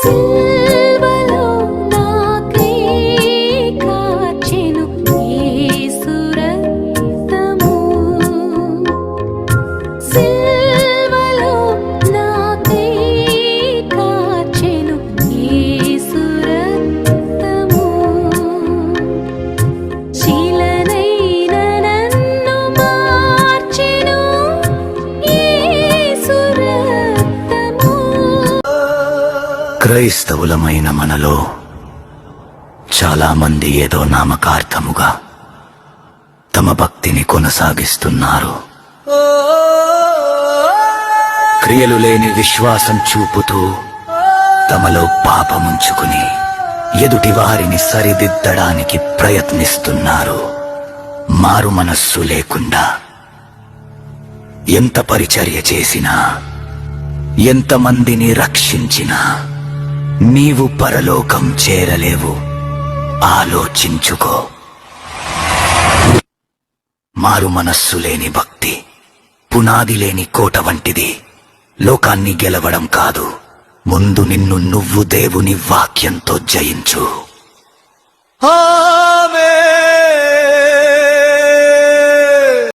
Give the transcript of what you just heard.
సిల్వలో నాకై కార్చెను యేసు రక్తము. సిల్వలో నాకై కార్చెను యేసు రక్తము. శిలనైన నన్ను మార్చెను యేసు రక్తము. క్రైస్తవులమైన మనలో చాలా మంది ఏదో నామకార్థముగా తమ భక్తిని కొనసాగిస్తున్నారు. క్రియలు లేని విశ్వాసం చూపుతూ తమలో పాపముంచుకుని ఎదుటి వారిని సరిదిద్దడానికి ప్రయత్నిస్తున్నారు. మారు మనస్సు లేకుండా ఎంత పరిచర్య చేసినా, ఎంతమందిని రక్షించినా నీవు పరలోకం చేరలేవు. ఆలోచించుకో. మారు మనస్సు లేని భక్తి పునాది లేని కోట వంటిది. లోకాన్ని గెలవడం కాదు, ముందు నిన్ను నువ్వు దేవుని వాక్యంతో జయించు. ఆమేన్.